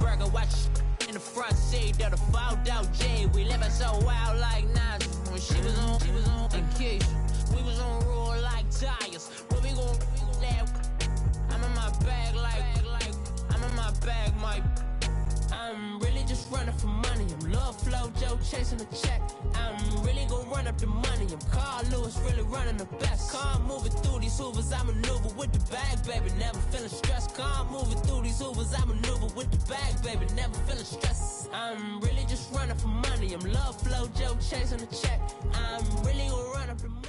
burger, watch in the front seat of the fouled out J. We living so wild like Nas. When she was on and Keisha, we was on roll like tires. What we gon' let? I'm in my bag like I'm in my bag, Mike. I'm really just running for money. I'm Love Flow Joe chasing the check. I'm really gonna run up the money. I'm Carl Lewis, really running the best. Calm moving through these hoovers, I maneuver with the bag, baby. Never feeling stressed. Calm moving through these hoovers, I maneuver with the bag, baby. Never feeling stressed. I'm really just running for money. I'm Love Flow Joe chasing the check. I'm really gonna run up the money.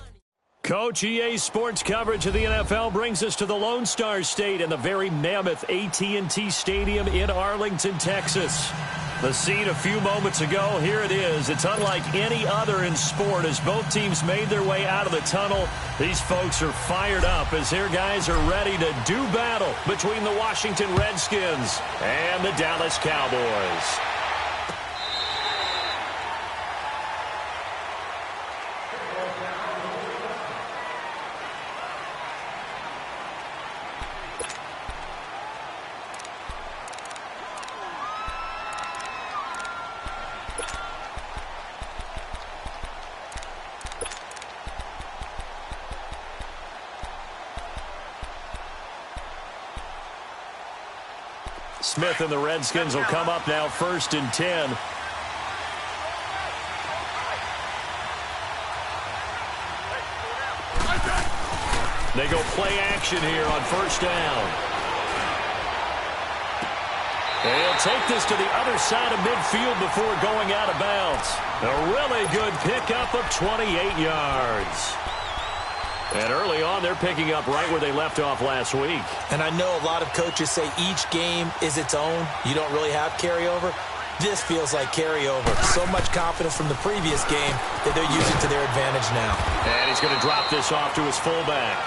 Coach, EA Sports coverage of the NFL brings us to the Lone Star State and the very mammoth AT&T Stadium in Arlington, Texas. The scene a few moments ago, here it is. It's unlike any other in sport as both teams made their way out of the tunnel. These folks are fired up as their guys are ready to do battle between the Washington Redskins and the Dallas Cowboys. Smith and the Redskins will come up now 1st and 10. They go play action here on 1st down. They'll take this to the other side of midfield before going out of bounds. A really good pickup of 28 yards. And early on, they're picking up right where they left off last week. And I know a lot of coaches say each game is its own. You don't really have carryover. This feels like carryover. So much confidence from the previous game that they're using to their advantage now. And he's going to drop this off to his fullback.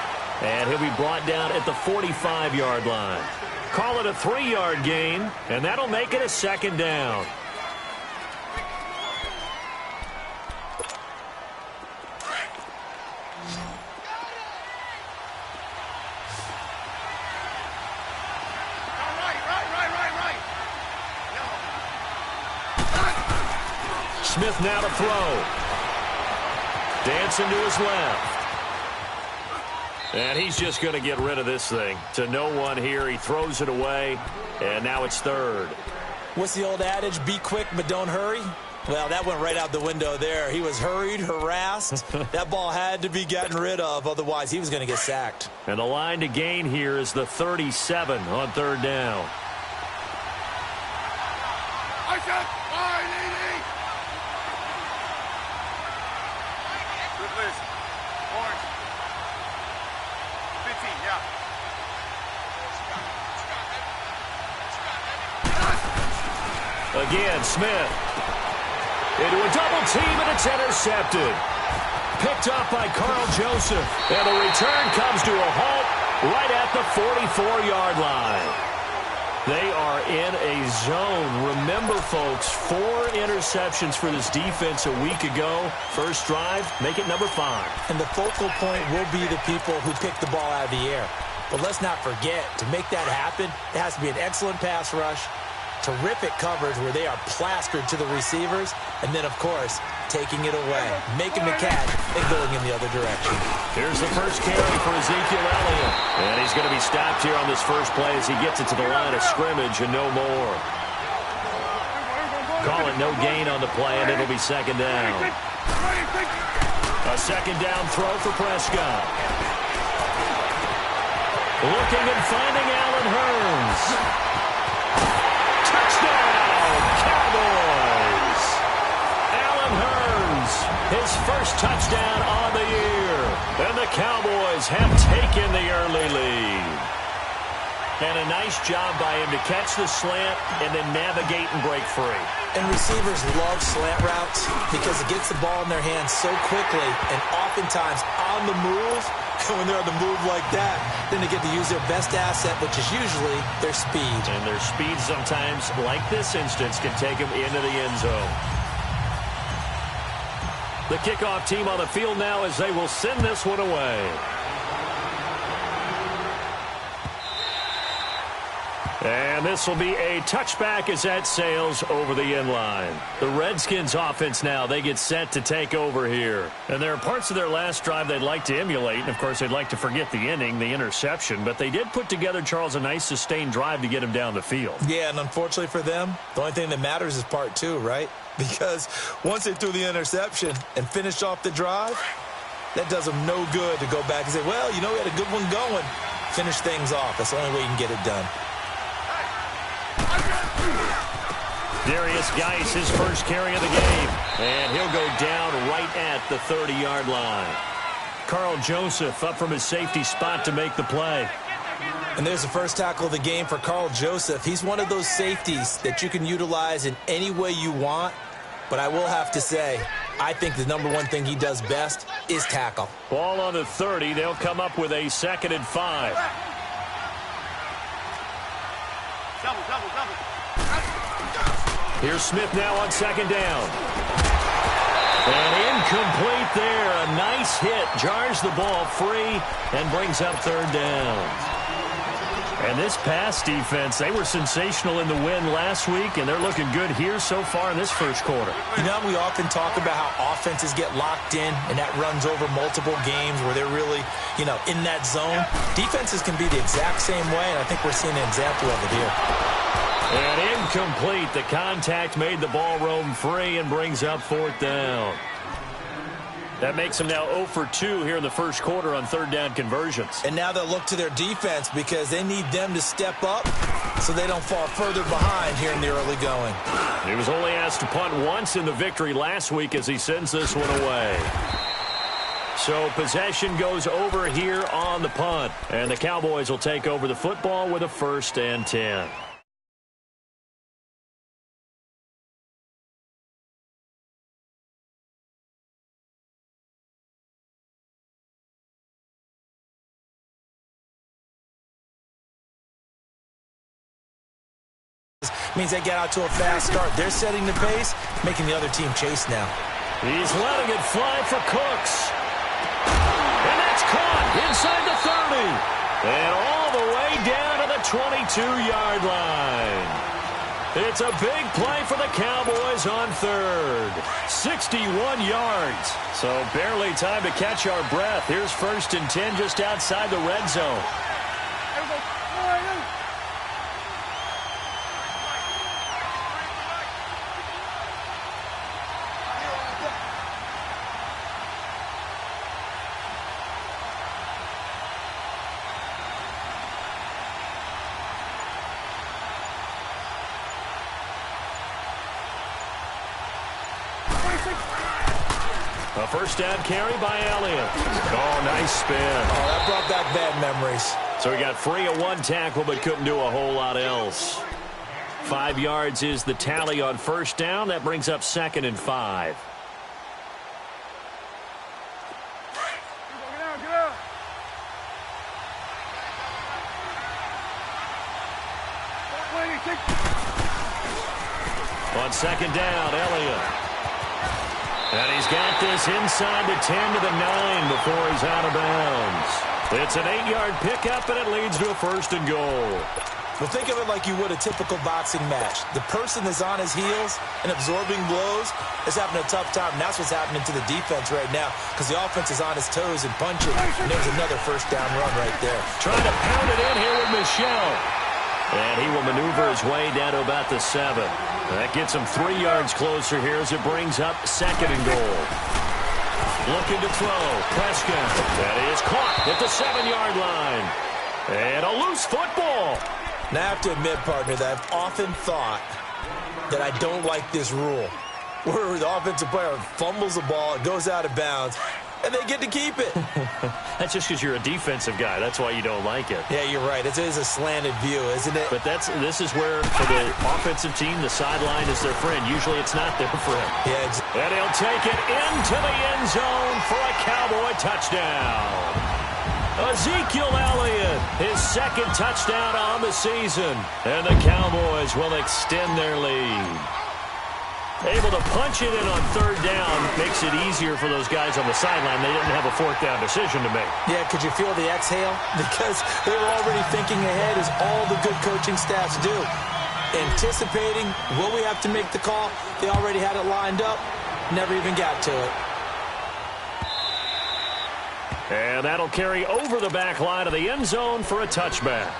And he'll be brought down at the 45-yard line. Call it a 3-yard gain, and that'll make it a 2nd down. Smith now to throw. Dancing to his left. And he's just going to get rid of this thing. To no one here. He throws it away. And now it's 3rd. What's the old adage? Be quick, but don't hurry. Well, that went right out the window there. He was hurried, harassed. That ball had to be gotten rid of. Otherwise, he was going to get sacked. And the line to gain here is the 37 on 3rd down. Again, Smith into a double team, and it's intercepted. Picked up by Carl Joseph. And the return comes to a halt right at the 44-yard line. They are in a zone. Remember, folks, 4 interceptions for this defense a week ago. First drive, make it number 5. And the focal point will be the people who pick the ball out of the air. But let's not forget, to make that happen, it has to be an excellent pass rush, terrific coverage where they are plastered to the receivers, and then, of course, taking it away, making the catch, and going in the other direction. Here's the first carry for Ezekiel Elliott. And he's going to be stopped here on this first play as he gets it to the line of scrimmage and no more. Call it no gain on the play, and it'll be 2nd down. A 2nd down throw for Prescott. Looking and finding Allen Hurns. Touchdown, Cowboys! Allen Hurns, his first touchdown on the year. And the Cowboys have taken the early lead. And a nice job by him to catch the slant and then navigate and break free. And receivers love slant routes because it gets the ball in their hands so quickly and oftentimes on the move. When they're on the move like that, then they get to use their best asset, which is usually their speed. And their speed sometimes, like this instance, can take them into the end zone. The kickoff team on the field now as they will send this one away. And this will be a touchback as that sails over the end line. The Redskins offense now, they get set to take over here. And there are parts of their last drive they'd like to emulate. And, of course, they'd like to forget the inning, the interception. But they did put together, Charles, a nice sustained drive to get him down the field. Yeah, and unfortunately for them, the only thing that matters is part two, right? Because once they threw the interception and finished off the drive, that does them no good to go back and say, well, you know, we had a good one going. Finish things off. That's the only way you can get it done. Darius Geis, his first carry of the game. And he'll go down right at the 30-yard line. Carl Joseph up from his safety spot to make the play. And there's the first tackle of the game for Carl Joseph. He's one of those safeties that you can utilize in any way you want. But I will have to say, I think the number one thing he does best is tackle. Ball on the 30. They'll come up with a 2nd and 5. Here's Smith now on 2nd down. And incomplete there. A nice hit. Jars the ball free and brings up 3rd down. And this pass defense, they were sensational in the win last week, and they're looking good here so far in this first quarter. You know, we often talk about how offenses get locked in, and that runs over multiple games where they're really, you know, in that zone. Defenses can be the exact same way, and I think we're seeing an example of it here. And incomplete. The contact made the ball roam free and brings up 4th down. That makes them now 0 for 2 here in the first quarter on 3rd down conversions. And now they'll look to their defense because they need them to step up so they don't fall further behind here in the early going. He was only asked to punt once in the victory last week as he sends this one away. So possession goes over here on the punt. And the Cowboys will take over the football with a 1st and 10. Means they get out to a fast start. They're setting the pace, making the other team chase now. He's letting it fly for Cooks. And that's caught inside the 30. And all the way down to the 22-yard line. It's a big play for the Cowboys on 3rd. 61 yards. So barely time to catch our breath. Here's 1st and 10 just outside the red zone. A 1st down carry by Elliott. Oh, nice spin. Oh, that brought back bad memories. So he got free of 1 tackle but couldn't do a whole lot else. 5 yards is the tally on 1st down. That brings up 2nd and 5. On 2nd down, Elliott. And he's got this inside the 10 to the 9 before he's out of bounds. It's an 8-yard pickup, and it leads to a 1st and goal. Well, think of it like you would a typical boxing match. The person that's on his heels and absorbing blows is having a tough time. And that's what's happening to the defense right now because the offense is on his toes and punching. And there's another 1st down run right there. Trying to pound it in here with Michel. And he will maneuver his way down to about the 7. That gets him 3 yards closer here as it brings up 2nd and goal. Looking to throw. Prescott. That is caught at the 7-yard line. And a loose football. Now, I have to admit, partner, that I've often thought that I don't like this rule where the offensive player fumbles the ball, it goes out of bounds, and they get to keep it. That's just because you're a defensive guy. That's why you don't like it. Yeah, you're right. It is a slanted view, isn't it? But this is where, for the offensive team, the sideline is their friend. Usually it's not their friend. Yeah, and he'll take it into the end zone for a Cowboy touchdown. Ezekiel Elliott, his 2nd touchdown on the season. And the Cowboys will extend their lead. Able to punch it in on third down. Makes it easier for those guys on the sideline. They didn't have a fourth down decision to make. Yeah, could you feel the exhale? Because they were already thinking ahead, as all the good coaching staffs do. Anticipating, will we have to make the call? They already had it lined up. Never even got to it. And that'll carry over the back line of the end zone for a touchback.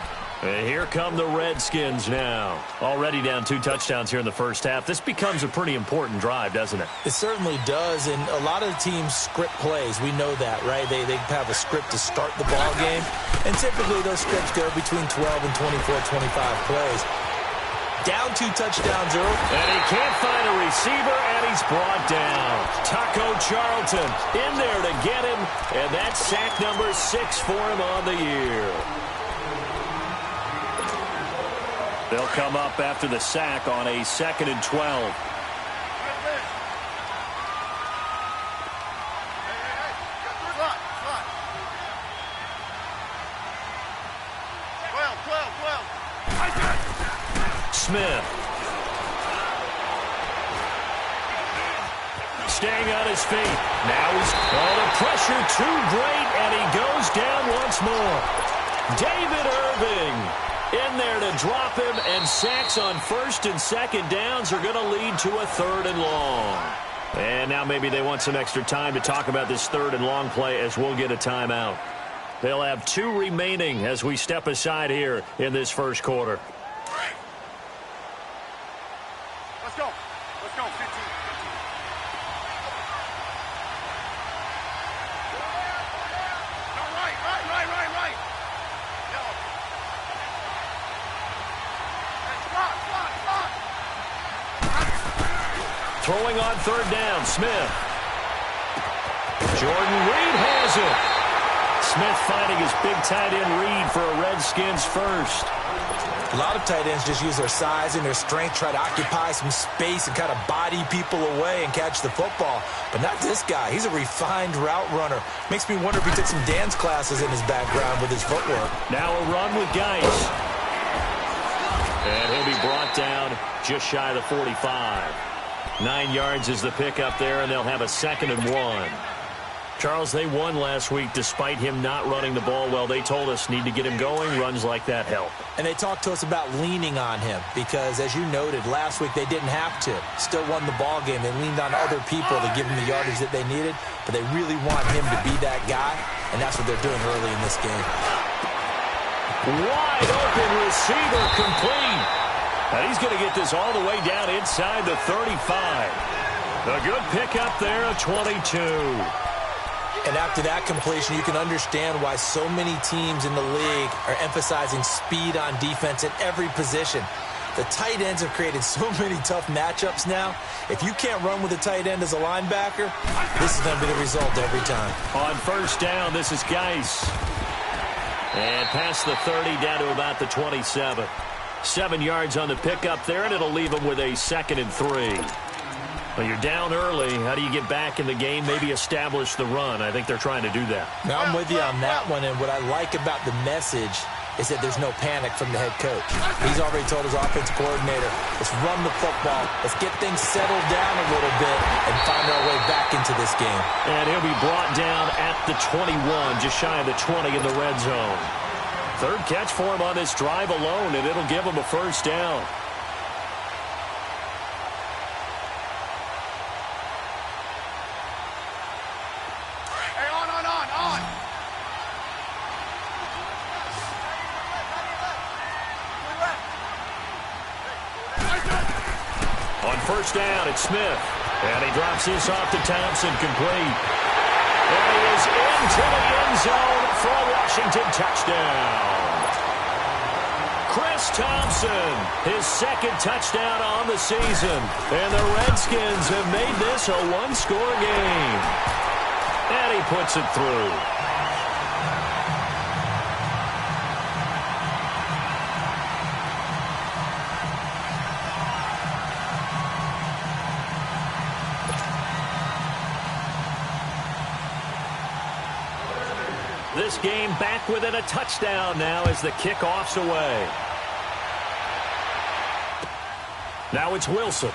And here come the Redskins now. Already down 2 touchdowns here in the first half. This becomes a pretty important drive, doesn't it? It certainly does, and a lot of the teams script plays. We know that, right? They have a script to start the ball game, and typically those scripts go between 12 and 24, 25 plays. Down 2 touchdowns early. And he can't find a receiver, and he's brought down. Taco Charlton in there to get him, and that's sack number 6 for him on the year. They'll come up after the sack on a 2nd and 12. Smith. Staying on his feet. Now he's the pressure too great, and he goes down once more. David Irving in there to drop him, and sacks on 1st and 2nd downs are going to lead to a 3rd and long. And now maybe they want some extra time to talk about this 3rd and long play, as we'll get a timeout. They'll have 2 remaining as we step aside here in this first quarter. Let's go. Let's go. 15. No, right. Yo. Block. Throwing on 3rd down, Smith. Jordan Reed has it. Smith finding his big tight end Reed for a Redskins first. A lot of tight ends just use their size and their strength, try to occupy some space and kind of body people away and catch the football. But not this guy. He's a refined route runner. Makes me wonder if he took some dance classes in his background with his footwork. Now a run with Geis. And he'll be brought down just shy of the 45. 9 yards is the pickup there, and they'll have a 2nd and 1. Charles, they won last week despite him not running the ball well. They told us need to get him going. Runs like that help. And they talked to us about leaning on him because, as you noted, last week they didn't have to. Still won the ball game. They leaned on other people to give him the yardage that they needed, but they really want him to be that guy, and that's what they're doing early in this game. Wide open receiver complete. And he's going to get this all the way down inside the 35. A good pickup there, a 22. And after that completion, you can understand why so many teams in the league are emphasizing speed on defense at every position. The tight ends have created so many tough matchups now. If you can't run with a tight end as a linebacker, this is going to be the result every time. On 1st down, this is Geis. And past the 30, down to about the 27. 7 yards on the pickup there, and it'll leave them with a 2nd and 3. Well, you're down early. How do you get back in the game? Maybe establish the run. I think they're trying to do that. Now, I'm with you on that one, and what I like about the message is that there's no panic from the head coach. He's already told his offensive coordinator, let's run the football, let's get things settled down a little bit and find our way back into this game. And he'll be brought down at the 21, just shy of the 20 in the red zone. 3rd catch for him on this drive alone, and it'll give him a 1st down. On 1st down, it's Smith. And he drops this off to Thompson, complete. And he is into the end zone for a Washington touchdown. Chris Thompson, his 2nd touchdown on the season. And the Redskins have made this a 1-score game. And he puts it through. This game back within a touchdown now as the kickoff's away. Now it's Wilson.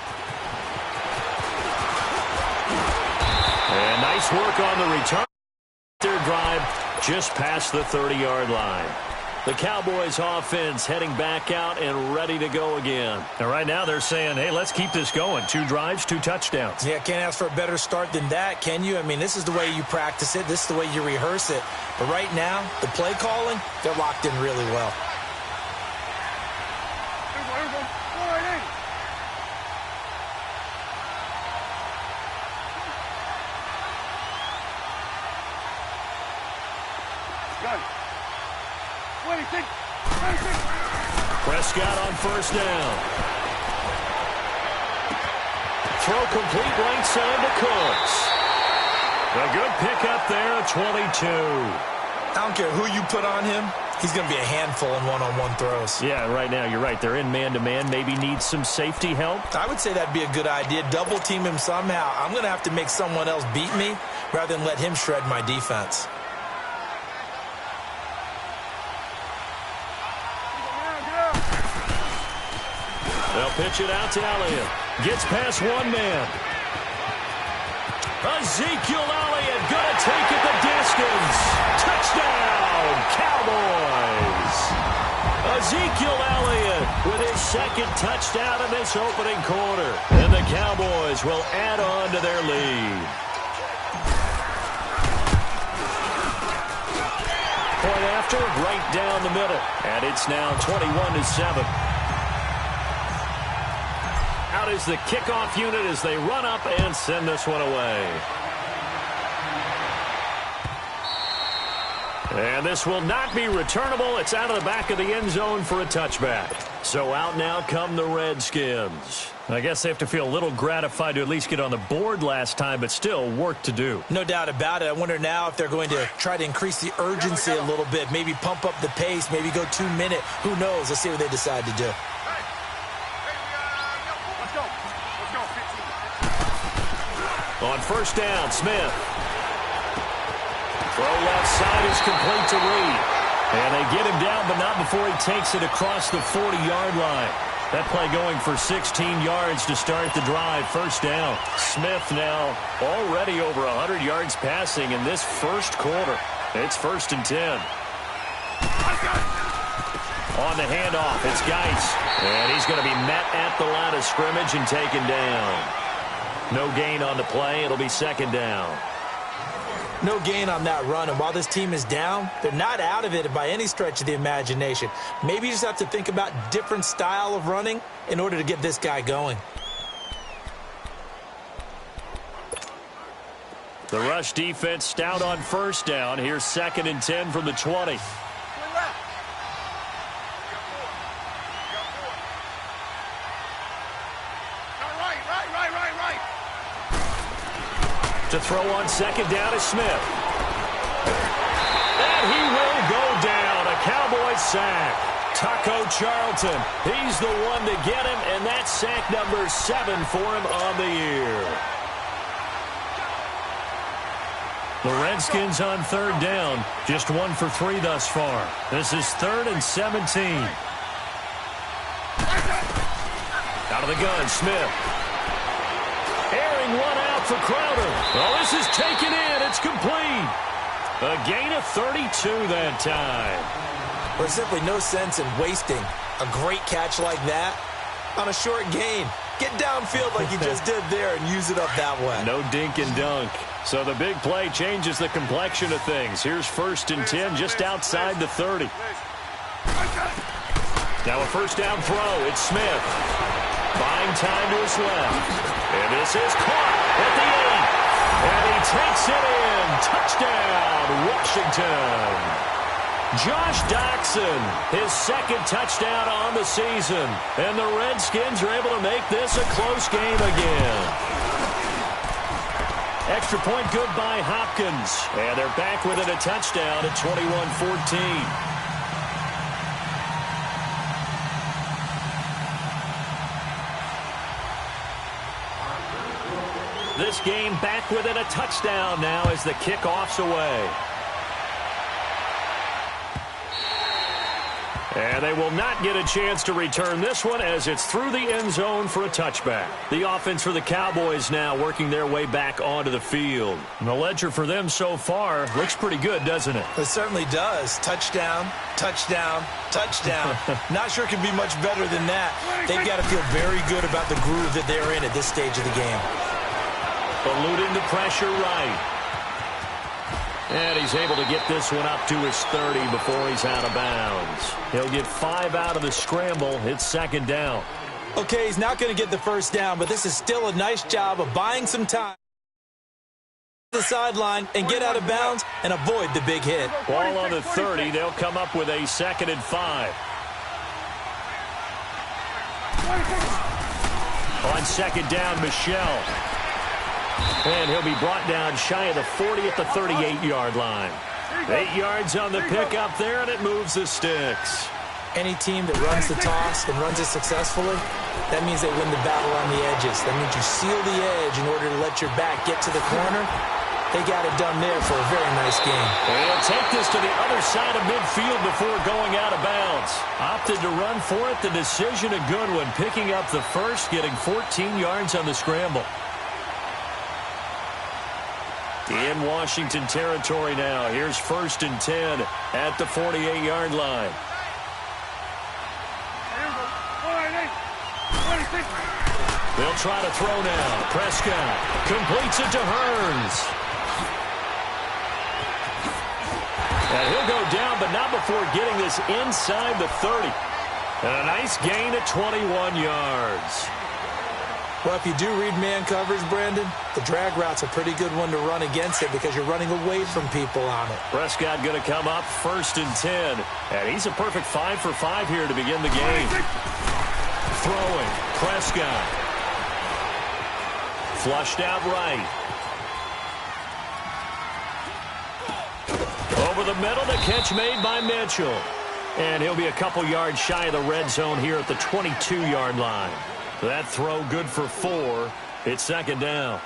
And nice work on the return. Their drive just past the 30-yard line. The Cowboys offense heading back out and ready to go again. And right now they're saying, hey, let's keep this going. 2 drives, 2 touchdowns. Yeah, can't ask for a better start than that, can you? I mean, this is the way you practice it. This is the way you rehearse it. But right now, the play calling, they're locked in really well. Prescott on first down. Throw complete right side to Cooks. A good pickup there at 22. I don't care who you put on him. He's going to be a handful in one-on-one throws. Yeah, right now you're right. They're in man-to-man. Maybe need some safety help. I would say that'd be a good idea. Double team him somehow. I'm going to have to make someone else beat me rather than let him shred my defense. They'll pitch it out to Elliott. Gets past one man. Ezekiel Elliott going to take it the distance. Touchdown, Cowboys. Ezekiel Elliott with his second touchdown in this opening quarter. And the Cowboys will add on to their lead. Point after, right down the middle. And it's now 21-7. Out is the kickoff unit as they run up and send this one away. And this will not be returnable. It's out of the back of the end zone for a touchback. So out now come the Redskins. I guess they have to feel a little gratified to at least get on the board last time, but still work to do. No doubt about it. I wonder now if they're going to try to increase the urgency a little bit, maybe pump up the pace, maybe go 2 minute. Who knows? Let's see what they decide to do. On first down, Smith. Throw left side is complete to Reed. And they get him down, but not before he takes it across the 40-yard line. That play going for 16 yards to start the drive. First down. Smith now already over 100 yards passing in this first quarter. It's 1st and 10. On the handoff, it's Geis. And he's going to be met at the line of scrimmage and taken down. No gain on the play. It'll be 2nd down. No gain on that run. And while this team is down, they're not out of it by any stretch of the imagination. Maybe you just have to think about different style of running in order to get this guy going. The rush defense stout on first down. Here's 2nd and 10 from the 20. To throw on 2nd down is Smith. And he will go down. A Cowboys sack. Taco Charlton. He's the one to get him, and that's sack number 7 for him on the year. The Redskins on 3rd down. Just 1 for 3 thus far. This is 3rd and 17. Out of the gun, Smith. Airing one out for Crowder. Oh, this is taken in. It's complete. A gain of 32 that time. There's simply no sense in wasting a great catch like that on a short gain. Get downfield like you just did there and use it up that way. No dink and dunk. So the big play changes the complexion of things. Here's 1st and 10 just outside the 30. Now a first down throw. It's Smith. Buying time to his left. And this is caught at the 8. And he takes it in. Touchdown, Washington. Josh Doctson, his 2nd touchdown on the season. And the Redskins are able to make this a close game again. Extra point good by Hopkins. And they're back within a touchdown at 21-14. This game back within a touchdown now as the kickoff's away. And they will not get a chance to return this one as it's through the end zone for a touchback. The offense for the Cowboys now working their way back onto the field. And the ledger for them so far looks pretty good, doesn't it? It certainly does. Touchdown, touchdown, touchdown. Not sure it can be much better than that. They've got to feel very good about the groove that they're in at this stage of the game. Eluding the pressure right. And he's able to get this one up to his 30 before he's out of bounds. He'll get 5 out of the scramble. It's second down. Okay, he's not going to get the first down, but this is still a nice job of buying some time. The sideline and get out of bounds and avoid the big hit. Ball on the 30. They'll come up with a 2nd and 5. On second down, Michel. And he'll be brought down shy of the 40 at the 38-yard line. 8 yards on the pickup there, and it moves the sticks. Any team that runs the toss and runs it successfully, that means they win the battle on the edges. That means you seal the edge in order to let your back get to the corner. They got it done there for a very nice game. They'll take this to the other side of midfield before going out of bounds. Opted to run for it. The decision a good one, picking up the first, getting 14 yards on the scramble. In Washington territory now. Here's 1st and 10 at the 48-yard line. They'll try to throw now. Prescott completes it to Hurns. And he'll go down, but not before getting this inside the 30. And a nice gain at 21 yards. Well, if you do read man coverage, Brandon, the drag route's a pretty good one to run against it because you're running away from people on it. Prescott going to come up 1st and 10. And he's a perfect 5 for 5 here to begin the game. Throwing. Prescott. Flushed out right. Over the middle, the catch made by Mitchell. And he'll be a couple yards shy of the red zone here at the 22-yard line. That throw good for 4. It's second down.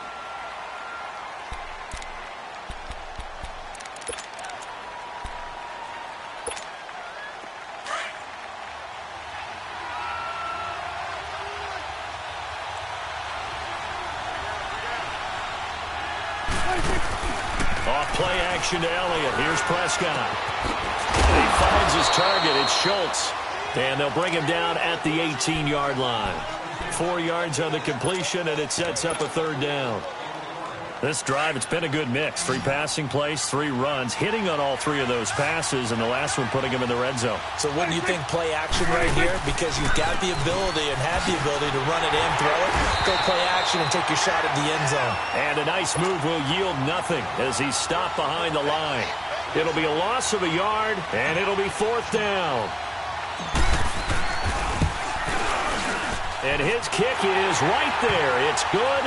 Off play action to Elliott. Here's Prescott. He finds his target. It's Schultz. And they'll bring him down at the 18-yard line. 4 yards on the completion, and it sets up a 3rd down. This drive, it's been a good mix. 3 passing plays, 3 runs, hitting on all 3 of those passes, and the last one putting him in the red zone. So wouldn't you think play action right here? Because you've got the ability and have the ability to run it and throw it. Go play action and take your shot at the end zone. And a nice move will yield nothing as he's stopped behind the line. It'll be a loss of a yard, and it'll be 4th down. And his kick is right there. It's good.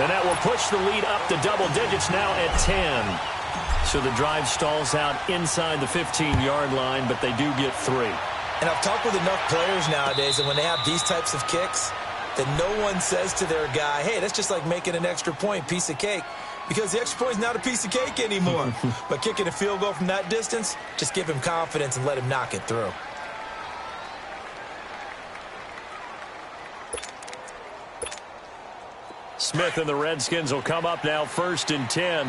And that will push the lead up to double digits now at 10. So the drive stalls out inside the 15-yard line, but they do get 3. And I've talked with enough players nowadays that when they have these types of kicks, that no one says to their guy, hey, that's just like making an extra point, piece of cake. Because the extra point is not a piece of cake anymore. But kicking a field goal from that distance, just give him confidence and let him knock it through. Smith and the Redskins will come up now 1st and 10.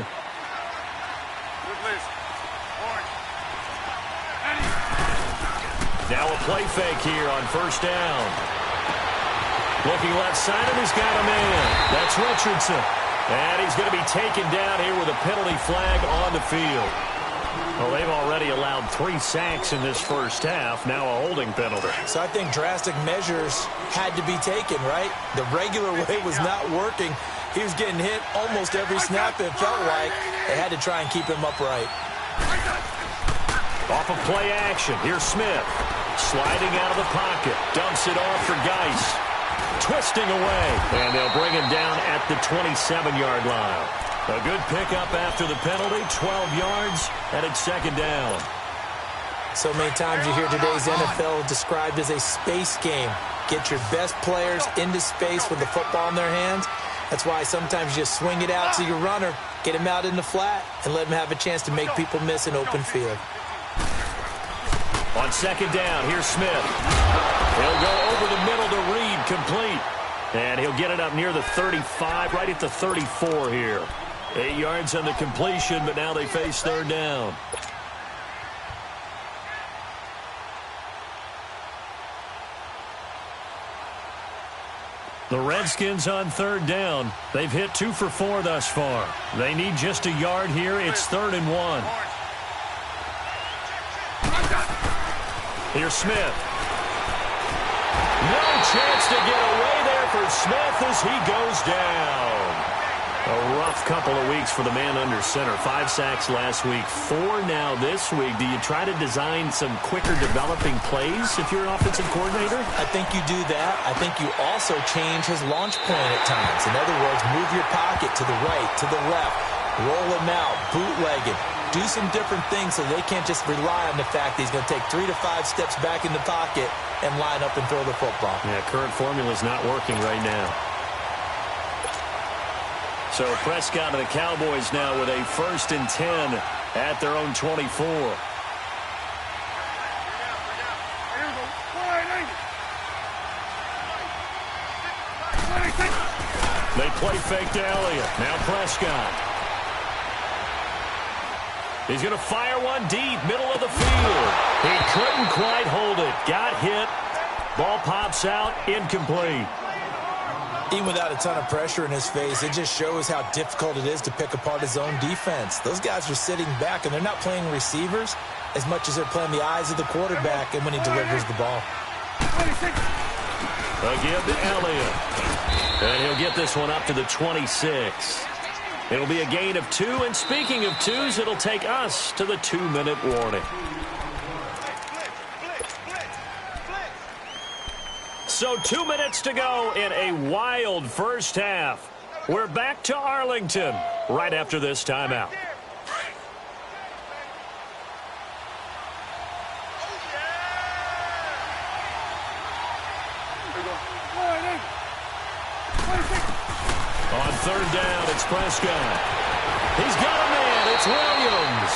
Now a play fake here on 1st down. Looking left side, and he's got a man. That's Richardson. And he's going to be taken down here with a penalty flag on the field. Well, they've already allowed 3 sacks in this first half. Now a holding penalty. So I think drastic measures had to be taken, right? The regular way was not working. He was getting hit almost every snap, it felt like. They had to try and keep him upright. Off of play action. Here's Smith. Sliding out of the pocket. Dumps it off for Geis. Twisting away. And they'll bring him down at the 27-yard line. A good pickup after the penalty, 12 yards, and it's second down. So many times you hear today's NFL described as a space game. Get your best players into space with the football in their hands. That's why sometimes you just swing it out to your runner, get him out in the flat, and let him have a chance to make people miss an open field. On second down, here's Smith. He'll go over the middle to Reed, complete. And he'll get it up near the 35, right at the 34 here. 8 yards on the completion, but now they face third down. The Redskins on third down. They've hit 2 for 4 thus far. They need just a yard here. It's 3rd and 1. Here's Smith. No chance to get away there for Smith as he goes down. A rough couple of weeks for the man under center. 5 sacks last week, 4 now this week. Do you try to design some quicker developing plays if you're an offensive coordinator? I think you do that. I think you also change his launch point at times. In other words, move your pocket to the right, to the left, roll him out, bootleg it. Do some different things so they can't just rely on the fact that he's going to take 3 to 5 steps back in the pocket and line up and throw the football. Yeah, current formula is not working right now. So Prescott and the Cowboys now with a 1st and 10 at their own 24. They play fake to Elliott. Now Prescott. He's going to fire one deep, middle of the field. He couldn't quite hold it. Got hit. Ball pops out, incomplete. Even without a ton of pressure in his face, it just shows how difficult it is to pick apart his own defense. Those guys are sitting back, and they're not playing receivers as much as they're playing the eyes of the quarterback and when he delivers the ball. Again to Elliott. And he'll get this one up to the 26. It'll be a gain of 2, and speaking of 2s, it'll take us to the 2-minute warning. So 2 minutes to go in a wild first half. We're back to Arlington right after this timeout. On third down, it's Prescott. He's got a man. It's Williams.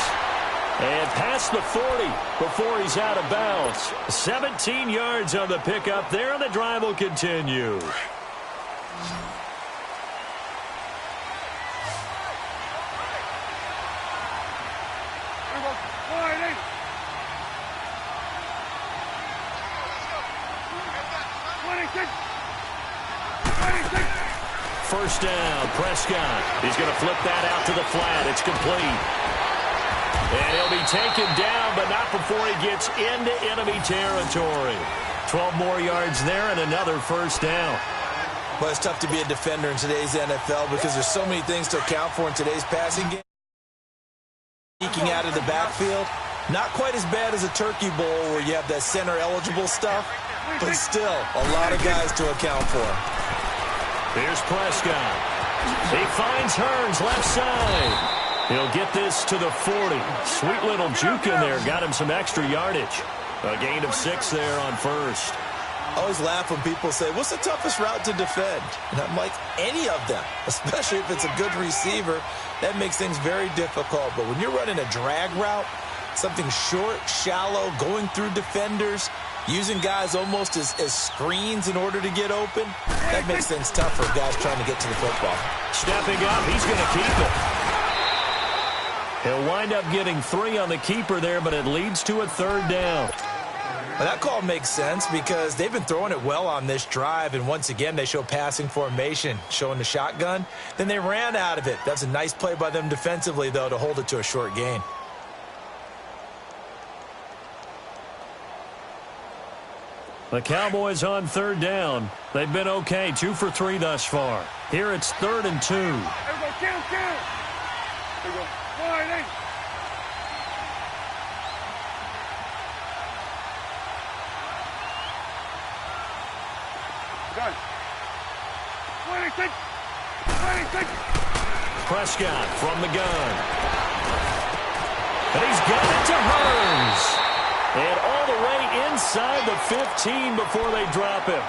And past the 40 before he's out of bounds. 17 yards on the pickup there, and the drive will continue. First down, Prescott. He's going to flip that out to the flat. It's complete. And he'll be taken down, but not before he gets into enemy territory. 12 more yards there and another first down. Well, it's tough to be a defender in today's NFL because there's so many things to account for in today's passing game. Sneaking out of the backfield, not quite as bad as a Turkey Bowl where you have that center-eligible stuff, but still a lot of guys to account for. Here's Prescott. He finds Hearns left side. He'll get this to the 40. Sweet little juke in there. Got him some extra yardage. A gain of 6 there on first. I always laugh when people say, what's the toughest route to defend? And I'm like, any of them, especially if it's a good receiver. That makes things very difficult. But when you're running a drag route, something short, shallow, going through defenders, using guys almost as screens in order to get open, that makes things tough for guys trying to get to the football. Stepping up, he's going to keep it. He'll wind up getting 3 on the keeper there, but it leads to a third down. Well, that call makes sense because they've been throwing it well on this drive, and once again they show passing formation, showing the shotgun. Then they ran out of it. That's a nice play by them defensively, though, to hold it to a short gain. The Cowboys on third down. They've been okay, 2 for 3 thus far. Here it's 3rd and 2. There we go, kill. There we go. All right, Done. 26. Prescott from the gun. And he's got it to Hearns. And all the way inside the 15 before they drop him.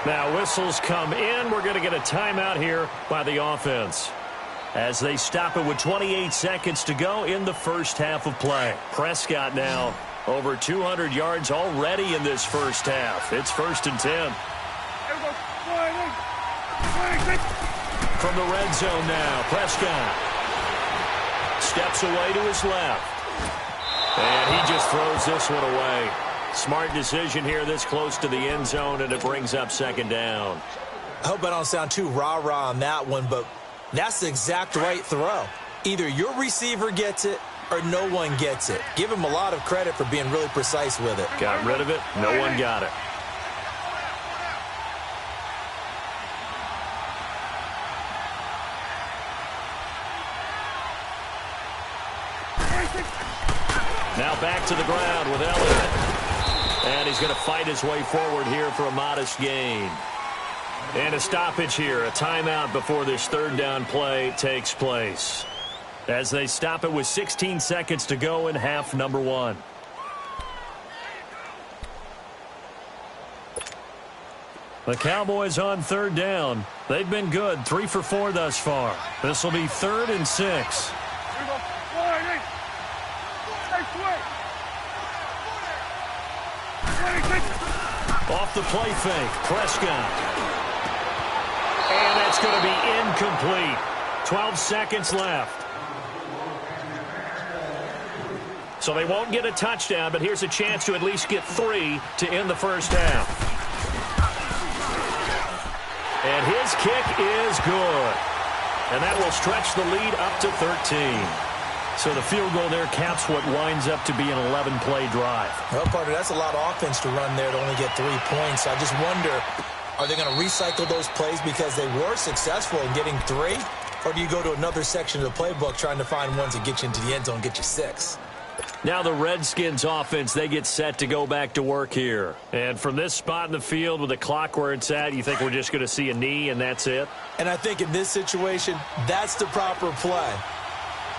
Now whistles come in. We're going to get a timeout here by the offense, as they stop it with 28 seconds to go in the first half of play. Prescott now Over 200 yards already in this first half. It's 1st and 10. From the red zone now, Prescott steps away to his left. And he just throws this one away. Smart decision here this close to the end zone, and it brings up 2nd down. I hope I don't sound too rah-rah on that one, but that's the exact right throw. Either your receiver gets it or no one gets it. Give him a lot of credit for being really precise with it. Got rid of it. No one got it. Now back to the ground with Elliott. And he's going to fight his way forward here for a modest gain. And a stoppage here, a timeout before this 3rd down play takes place. As they stop it with 16 seconds to go in half number 1. The Cowboys on 3rd down. They've been good, 3 for 4 thus far. This will be 3rd and 6. Off the play fake, Prescott. And that's going to be incomplete. 12 seconds left. So they won't get a touchdown, but here's a chance to at least get 3 to end the first half. And his kick is good. And that will stretch the lead up to 13. So the field goal there caps what winds up to be an 11-play drive. Well, partner, that's a lot of offense to run there to only get 3 points. I just wonder, are they going to recycle those plays because they were successful in getting 3? Or do you go to another section of the playbook trying to find ones that get you into the end zone and get you 6? Now the Redskins offense, they get set to go back to work here. And from this spot in the field with the clock where it's at, you think we're just going to see a knee and that's it? And I think in this situation, that's the proper play.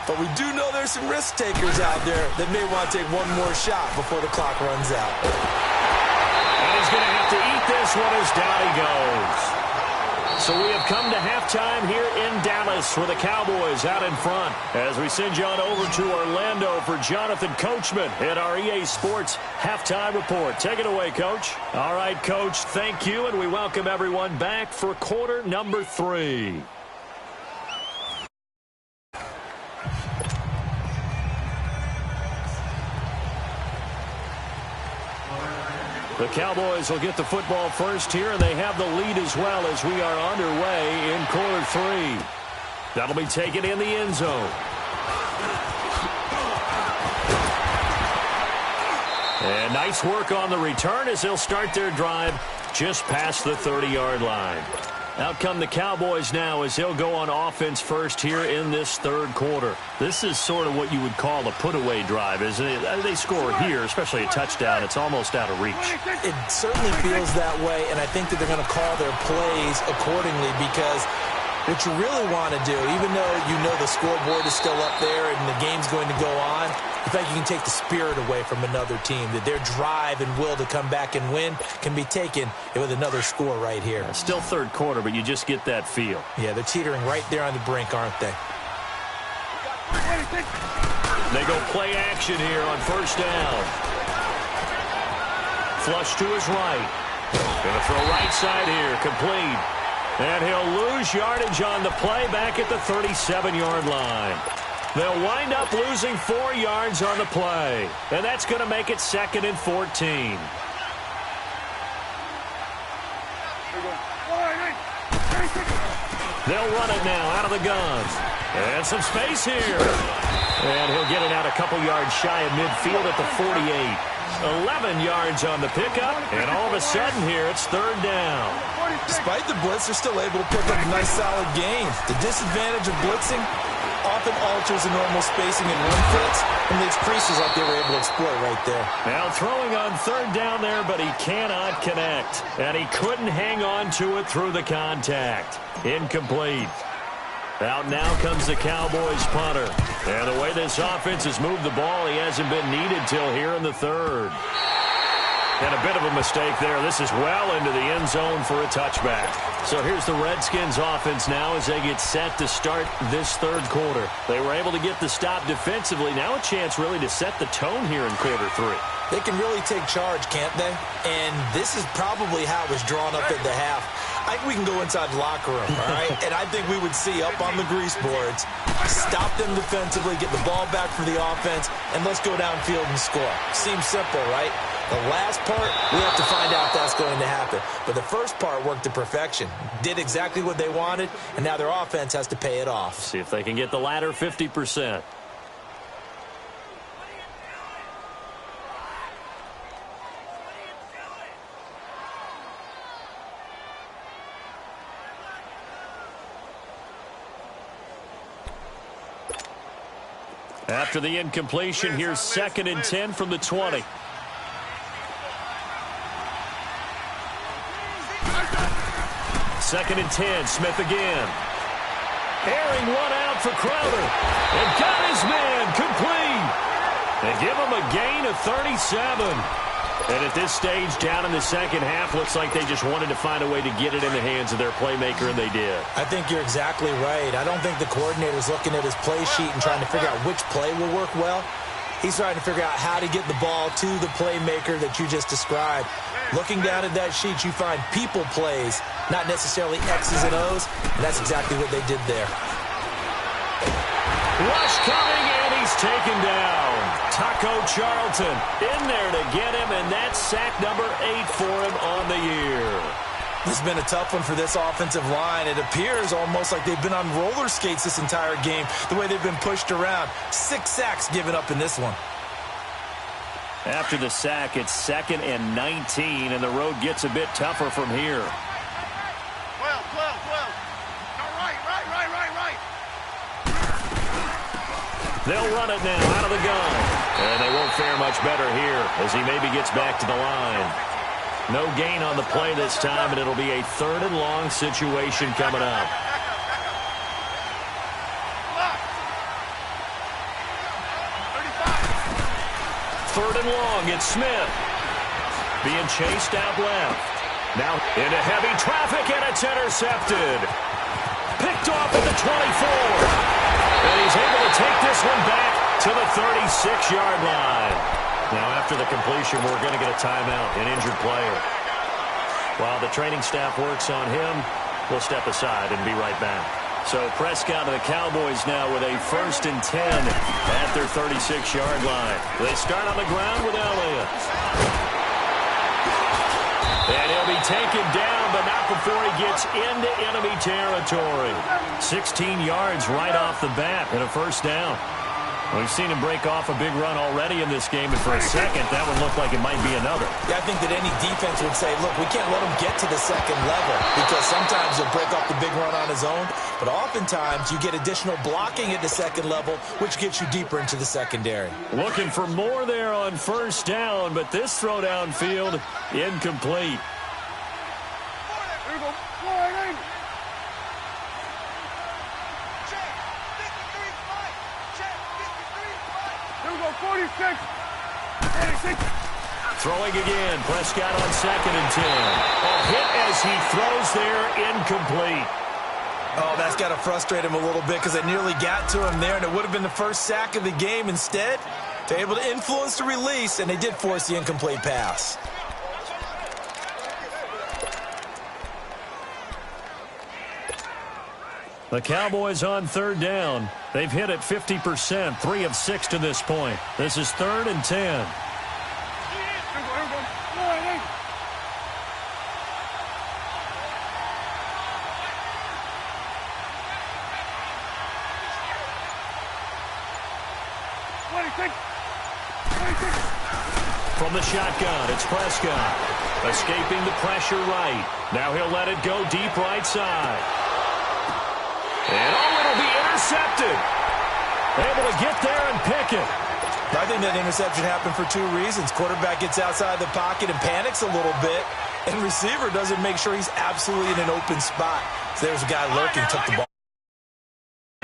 But we do know there's some risk takers out there that may want to take one more shot before the clock runs out. And he's going to have to eat this one as down he goes. So we have come to halftime here in Dallas with the Cowboys out in front. As we send you on over to Orlando for Jonathan Coachman at our EA Sports Halftime Report. Take it away, Coach. All right, Coach, thank you, and we welcome everyone back for quarter number 3. The Cowboys will get the football first here, and they have the lead as well as we are underway in quarter 3. That'll be taken in the end zone. And nice work on the return as they'll start their drive just past the 30-yard line. Out come the Cowboys now as they'll go on offense first here in this 3rd quarter. This is sort of what you would call a put-away drive, isn't it? They score here, especially a touchdown. It's almost out of reach. It certainly feels that way, and I think that they're going to call their plays accordingly because what you really want to do, even though you know the scoreboard is still up there and the game's going to go on, in fact, you can take the spirit away from another team, that their drive and will to come back and win can be taken with another score right here. Still 3rd quarter, but you just get that feel. Yeah, they're teetering right there on the brink, aren't they? They go play action here on 1st down. Flush to his right. Going to throw right side here, complete. And he'll lose yardage on the play back at the 37-yard line. They'll wind up losing 4 yards on the play. And that's going to make it 2nd and 14. They'll run it now out of the gun. And some space here. And he'll get it out a couple yards shy of midfield at the 48. 11 yards on the pickup. And all of a sudden here, it's 3rd down. Despite the blitz, they're still able to pick up a nice solid gain. The disadvantage of blitzing often alters the normal spacing and run fits and leaves creases like they were able to exploit right there. Now throwing on 3rd down there, but he cannot connect. And he couldn't hang on to it through the contact. Incomplete. Out now comes the Cowboys punter. And the way this offense has moved the ball, he hasn't been needed till here in the 3rd. And a bit of a mistake there. This is well into the end zone for a touchback. So here's the Redskins offense now as they get set to start this third quarter. They were able to get the stop defensively. Now a chance really to set the tone here in quarter three. They can really take charge, can't they? And this is probably how it was drawn up at the half. I think we can go inside the locker room, all right? And I think we would see up on the grease boards, stop them defensively, get the ball back for the offense, and let's go downfield and score. Seems simple, right? The last part, we have to find out if that's going to happen. But the first part worked to perfection. Did exactly what they wanted, and now their offense has to pay it off. See if they can get the latter 50%. After the incompletion, here's 2nd and 10 from the 20. Second and 10, Smith again. Airing one out for Crowder. And got his man complete. They give him a gain of 37. And at this stage, down in the second half, looks like they just wanted to find a way to get it in the hands of their playmaker, and they did. I think you're exactly right. I don't think the coordinator's looking at his play sheet and trying to figure out which play will work well. He's trying to figure out how to get the ball to the playmaker that you just described. Looking down at that sheet, you find people plays, not necessarily X's and O's, and that's exactly what they did there. Rush coming, and he's taken down. Taco Charlton in there to get him, and that's sack number 8 for him on the year. This has been a tough one for this offensive line. It appears almost like they've been on roller skates this entire game, the way they've been pushed around. 6 sacks given up in this one. After the sack, it's 2nd and 19, and the road gets a bit tougher from here. 12. All right. They'll run it now out of the gun. And they won't fare much better here as he maybe gets back to the line. No gain on the play this time, and it'll be a 3rd and long situation coming up. Third and long, it's Smith. Being chased out left. Now into heavy traffic, and it's intercepted. Picked off at the 24. And he's able to take this one back to the 36-yard line. Now, after the completion, we're going to get a timeout, an injured player. While the training staff works on him, we'll step aside and be right back. So Prescott and the Cowboys now with a 1st and 10 at their 36-yard line. They start on the ground with Elliott. And he'll be taken down, but not before he gets into enemy territory. 16 yards right off the bat and a 1st down. We've seen him break off a big run already in this game, and for a second, that one looked like it might be another. Yeah, I think that any defense would say, look, we can't let him get to the 2nd level because sometimes he'll break off the big run on his own, but oftentimes you get additional blocking at the 2nd level, which gets you deeper into the secondary. Looking for more there on 1st down, but this throw downfield incomplete. Here we go. Flying. Here we go. 46. Throwing again. Prescott on 2nd and 10. A hit as he throws there, incomplete. Oh, that's got to frustrate him a little bit because they nearly got to him there, and it would have been the first sack of the game. Instead, they're able to influence the release, and they did force the incomplete pass. The Cowboys on 3rd down. They've hit it 50%, 3 of 6 to this point. This is 3rd and 10. Here we go. Flying. 26. From the shotgun, it's Prescott. Escaping the pressure right. Now he'll let it go deep right side. And it'll be intercepted. Able to get there and pick it. I think that interception happened for 2 reasons. Quarterback gets outside the pocket and panics a little bit, and receiver doesn't make sure he's absolutely in an open spot. So there's a guy lurking, took the ball.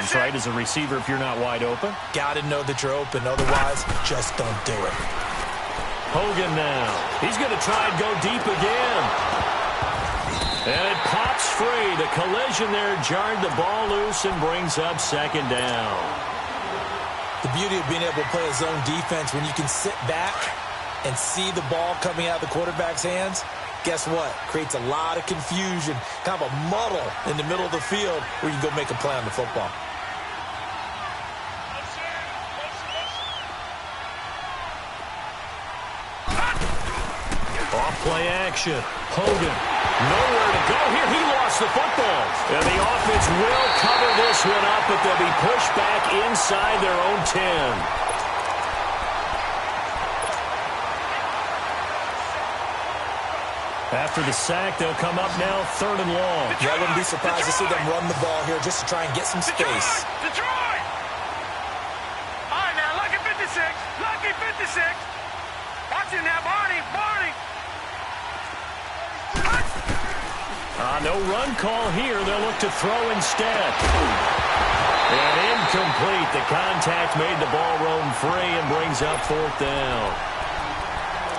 That's right, as a receiver, if you're not wide open. Got to know that you're open. Otherwise, just don't do it. Hogan now. He's going to try and go deep again. And it pops free. The collision there jarred the ball loose and brings up second down. The beauty of being able to play a zone defense when you can sit back and see the ball coming out of the quarterback's hands, guess what? Creates a lot of confusion, kind of a muddle in the middle of the field where you can go make a play on the football. Off-play action. Hogan, nowhere to go here. He lost the football. And the offense will cover this one up, but they'll be pushed back inside their own 10. After the sack, they'll come up now 3rd and long. Yeah, I wouldn't be surprised to see them run the ball here just to try and get some space. Detroit! All right, now, lucky 56. Lucky 56. Watch it now, Barney. No run call here. They'll look to throw instead. And incomplete. The contact made the ball roam free and brings up 4th down.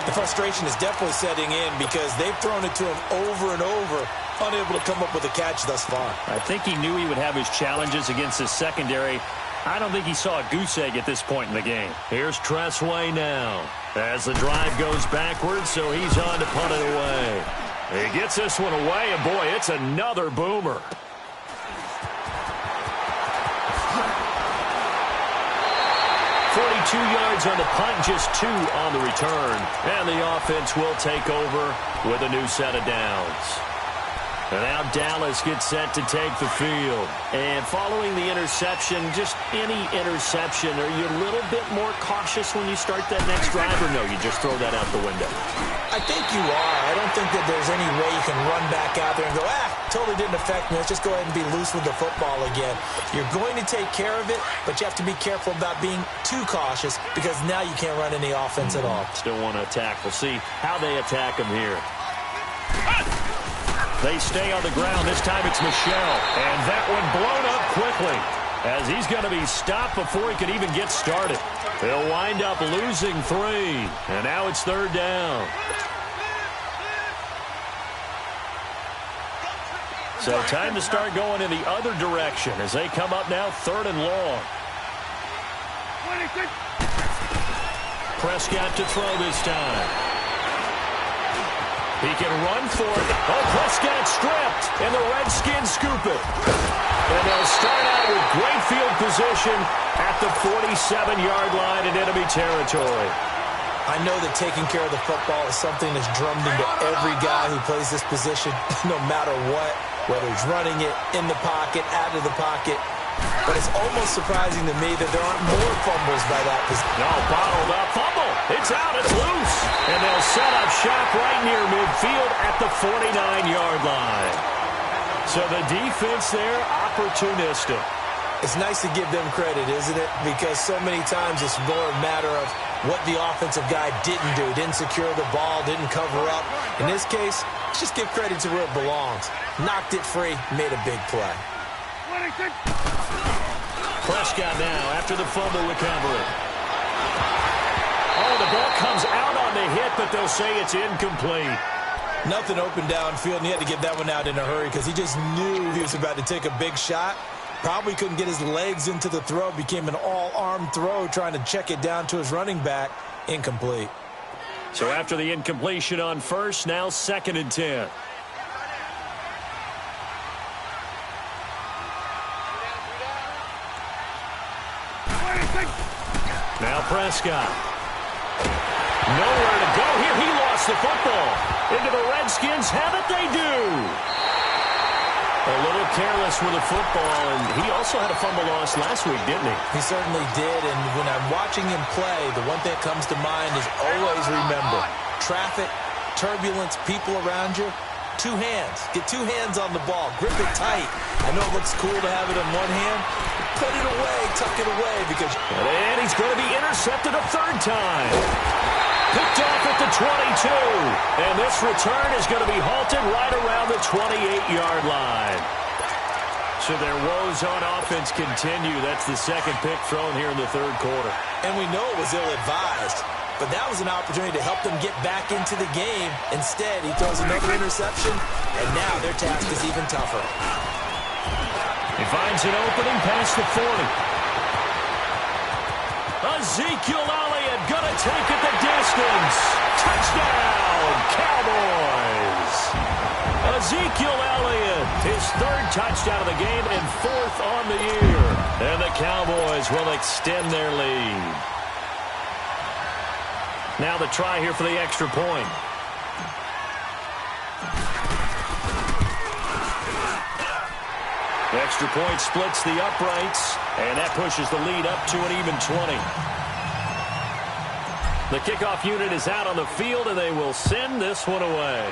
The frustration is definitely setting in because they've thrown it to him over and over, unable to come up with a catch thus far. I think he knew he would have his challenges against his secondary. I don't think he saw a goose egg at this point in the game. Here's Tressway now as the drive goes backwards, so he's on to punt it away. He gets this one away, and boy, it's another boomer. Two yards on the punt, just 2 on the return. And the offense will take over with a new set of downs. And now Dallas gets set to take the field. And following the interception, just any interception, are you a little bit more cautious when you start that next drive, or no, you just throw that out the window? I think you are. I don't think that there's any way you can run back out there and go, totally didn't affect me. Let's just go ahead and be loose with the football again. You're going to take care of it, but you have to be careful about being too cautious because now you can't run any offense at all. Still want to attack. We'll see how they attack him here. They stay on the ground. This time it's Michel. And that one blown up quickly as he's going to be stopped before he can even get started. He'll wind up losing 3. And now it's 3rd down. So time to start going in the other direction as they come up now 3rd and long. Prescott to throw this time. He can run for it. Oh, Prescott stripped, and the Redskins scoop it. And they'll start out with great field position at the 47-yard line in enemy territory. I know that taking care of the football is something that's drummed into every guy who plays this position, no matter what, whether he's running it, in the pocket, out of the pocket. But it's almost surprising to me that there aren't more fumbles by that position. No, bottled up fumble. It's out. It's loose. And they'll set up shop right near midfield at the 49-yard line. So the defense there, opportunistic. It's nice to give them credit, isn't it? Because so many times it's more a matter of what the offensive guy didn't do. Didn't secure the ball, didn't cover up. In this case, let's just give credit to where it belongs. Knocked it free, made a big play. Prescott now after the fumble recovery. Oh, the ball comes out on the hit, but they'll say it's incomplete. Nothing open downfield, and he had to get that one out in a hurry because he just knew he was about to take a big shot. Probably couldn't get his legs into the throw. Became an all-arm throw trying to check it down to his running back. Incomplete. So after the incompletion on first, now 2nd and 10. Now Prescott. Nowhere to go here. He lost the football. Into the Redskins. Have it, they do. A little careless with the football, and he also had a fumble loss last week, didn't he? He certainly did, and when I'm watching him play, the one thing that comes to mind is always remember, traffic, turbulence, people around you, 2 hands. Get 2 hands on the ball. Grip it tight. I know it looks cool to have it in one hand. Put it away, tuck it away, because... And he's going to be intercepted a 3rd time. Picked off at the 22. And this return is going to be halted right around the 28-yard line. So their woes on offense continue. That's the 2nd pick thrown here in the 3rd quarter. And we know it was ill-advised. but that was an opportunity to help them get back into the game. Instead, he throws another interception, and now their task is even tougher. He finds an opening past the 40. Ezekiel Elliott gonna take it the distance. Touchdown, Cowboys! Ezekiel Elliott, his third touchdown of the game and fourth on the year. And the Cowboys will extend their lead. Now the try here for the extra point. The extra point splits the uprights, and that pushes the lead up to an even 20. The kickoff unit is out on the field, and they will send this one away.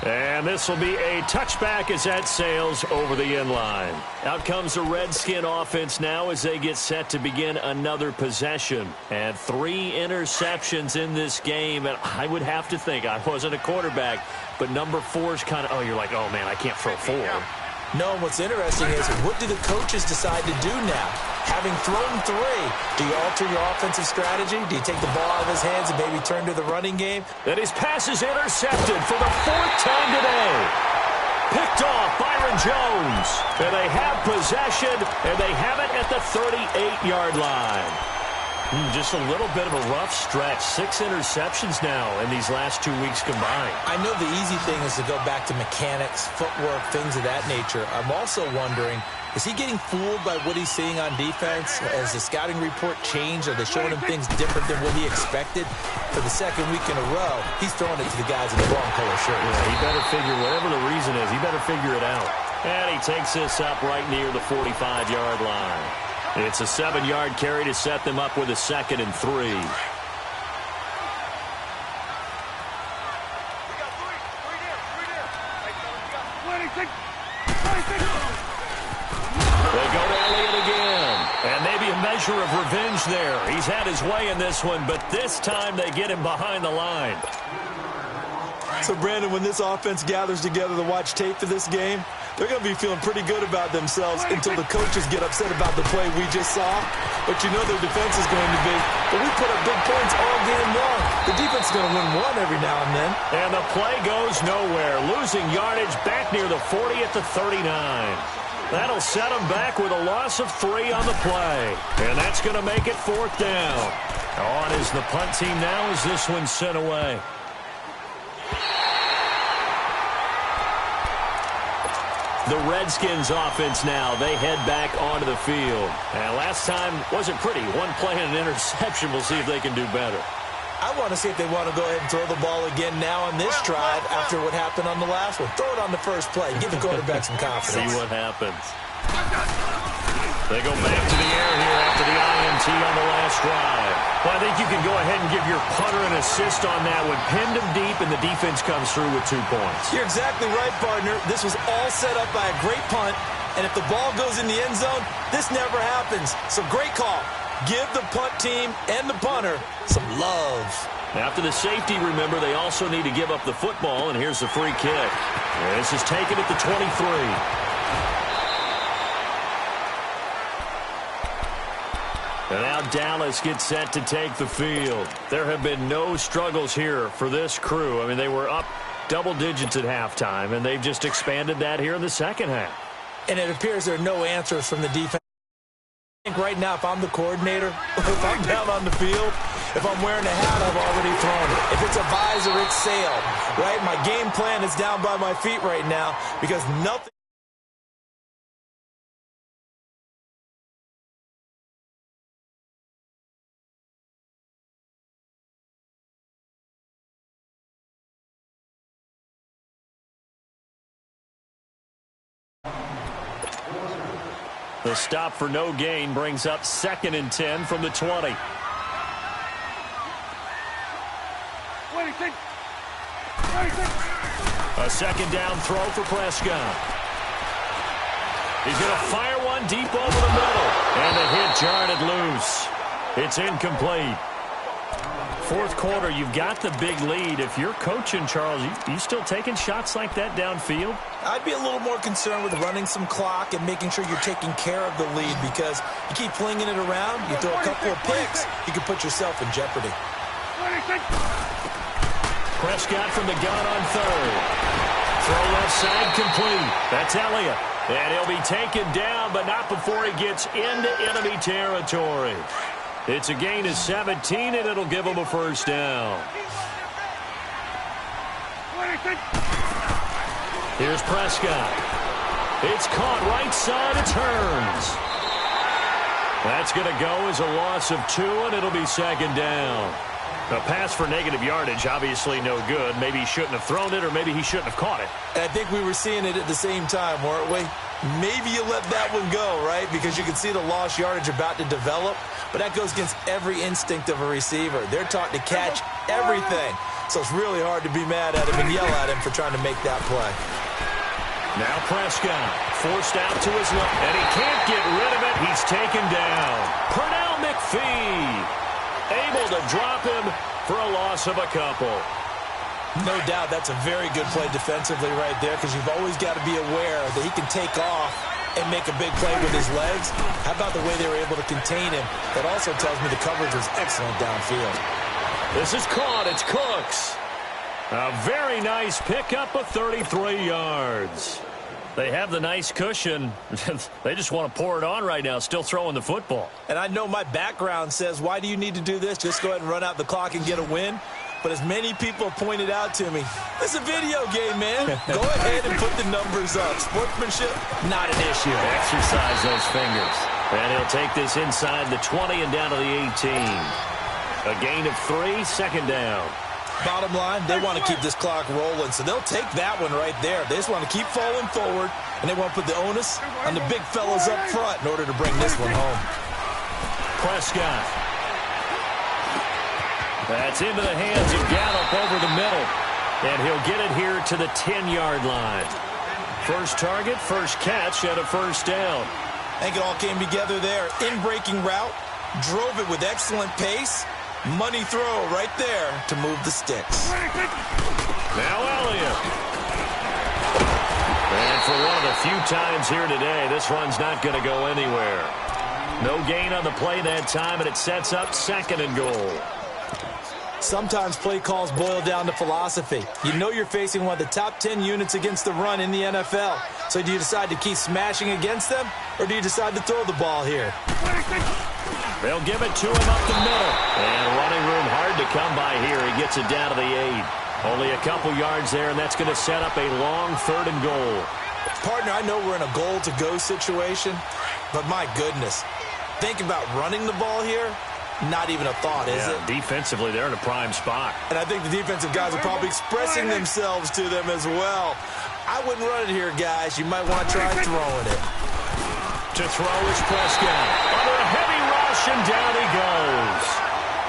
And this will be a touchback as that sails over the end line. Out comes the Redskin offense now as they get set to begin another possession. And 3 interceptions in this game. And I would have to think, I wasn't a quarterback, but number 4 is kind of, oh, you're like, oh, man, I can't throw 4. No, and what's interesting is, what do the coaches decide to do now? Having thrown 3, do you alter your offensive strategy? Do you take the ball out of his hands and maybe turn to the running game? And his pass is intercepted for the 4th time today. Picked off Byron Jones. And they have possession, and they have it at the 38-yard line. Just a little bit of a rough stretch. 6 interceptions now in these last 2 weeks combined. I know the easy thing is to go back to mechanics, footwork, things of that nature. I'm also wondering, is he getting fooled by what he's seeing on defense? Has the scouting report changed? Are they showing him things different than what he expected? For the 2nd week in a row, he's throwing it to the guys in the wrong color shirt. Yeah, he better figure, whatever the reason is, he better figure it out. And he takes this up right near the 45-yard line. It's a 7-yard carry to set them up with a 2nd and 3. We got 3 there. 26. They go to Elliott again. And maybe a measure of revenge there. He's had his way in this one, but this time they get him behind the line. So, Brandon, when this offense gathers together to watch tape for this game, they're going to be feeling pretty good about themselves until the coaches get upset about the play we just saw. But you know their defense is going to be, but we put up big points all game long. The defense is going to win one every now and then. And the play goes nowhere. Losing yardage back near the 40 at the 39. That'll set them back with a loss of 3 on the play. And that's going to make it 4th down. On is the punt team now as this one's sent away. The Redskins offense now, they head back onto the field. And last time wasn't pretty. 1 play and an interception. We'll see if they can do better. I want to see if they want to go ahead and throw the ball again now on this drive after what happened on the last one. Throw it on the first play. Give the quarterback some confidence. See what happens. They go back to the air here after the INT on the last drive. Well, I think you can go ahead and give your punter an assist on that one. Pinned him deep, and the defense comes through with 2 points. You're exactly right, partner. This was all set up by a great punt, and if the ball goes in the end zone, this never happens. So great call. Give the punt team and the punter some love. After the safety, remember, they also need to give up the football, and here's the free kick. And this is taken at the 23. And now Dallas gets set to take the field. There have been no struggles here for this crew. I mean, they were up double digits at halftime, and they've just expanded that here in the second half. And it appears there are no answers from the defense. I think right now, if I'm the coordinator, if I'm down on the field, if I'm wearing a hat, I've already thrown it. If it's a visor, it's sailed, right? My game plan is down by my feet right now because nothing. The stop for no gain brings up 2nd and 10 from the 20. 26. 26. A 2nd down throw for Prescott. He's going to fire one deep over the middle. And the hit jarred it loose. It's incomplete. Fourth quarter, you've got the big lead. If you're coaching, Charles, you still taking shots like that downfield? I'd be a little more concerned with running some clock and making sure you're taking care of the lead, because you keep flinging it around, you throw a couple of picks, you can put yourself in jeopardy. Prescott from the gun on third. Throw left side complete. That's Elliott. And he'll be taken down, but not before he gets into enemy territory. It's a gain of 17, and it'll give him a first down. Here's Prescott. It's caught right side. It turns. That's going to go as a loss of 2, and it'll be second down. A pass for negative yardage, obviously no good. Maybe he shouldn't have thrown it, or maybe he shouldn't have caught it. And I think we were seeing it at the same time, weren't we? Maybe you let that one go, right? Because you can see the lost yardage about to develop. But that goes against every instinct of a receiver. They're taught to catch everything. So it's really hard to be mad at him and yell at him for trying to make that play. Now Prescott forced out to his left, and he can't get rid of it. He's taken down. Pernell McPhee able to drop him for a loss of a couple. No doubt that's a very good play defensively right there, because you've always got to be aware that he can take off and make a big play with his legs. How about the way they were able to contain him? That also tells me the coverage was excellent downfield. This is caught. It's Cooks. A very nice pickup of 33 yards. They have the nice cushion. They just want to pour it on right now, still throwing the football. And I know my background says, why do you need to do this? Just go ahead and run out the clock and get a win. But as many people have pointed out to me, this is a video game, man. Go ahead and put the numbers up. Sportsmanship, not an issue. Exercise those fingers. And he'll take this inside the 20 and down to the 18. A gain of 3, second down. Bottom line, they want to keep this clock rolling, so they'll take that one right there. They just want to keep falling forward, and they want to put the onus on the big fellas up front in order to bring this one home. Prescott. That's into the hands of Gallup over the middle. And he'll get it here to the 10-yard line. First target, first catch, and a first down. I think it all came together there. In-breaking route, drove it with excellent pace. Money throw right there to move the sticks. Now Elliott. And for one of the few times here today, this run's not going to go anywhere. No gain on the play that time, and it sets up second and goal. Sometimes play calls boil down to philosophy. You know you're facing one of the top 10 units against the run in the NFL. So do you decide to keep smashing against them, or do you decide to throw the ball here? They'll give it to him up the middle. And running room hard to come by here. He gets it down to the 8. Only a couple yards there, and that's going to set up a long third and goal. Partner, I know we're in a goal-to-go situation, but my goodness, think about running the ball here. Not even a thought, is it? Defensively, they're in a prime spot. And I think the defensive guys are probably expressing themselves to them as well. I wouldn't run it here, guys. You might want to try throwing it. To throw is Prescott. Under a heavy rush, and down he goes.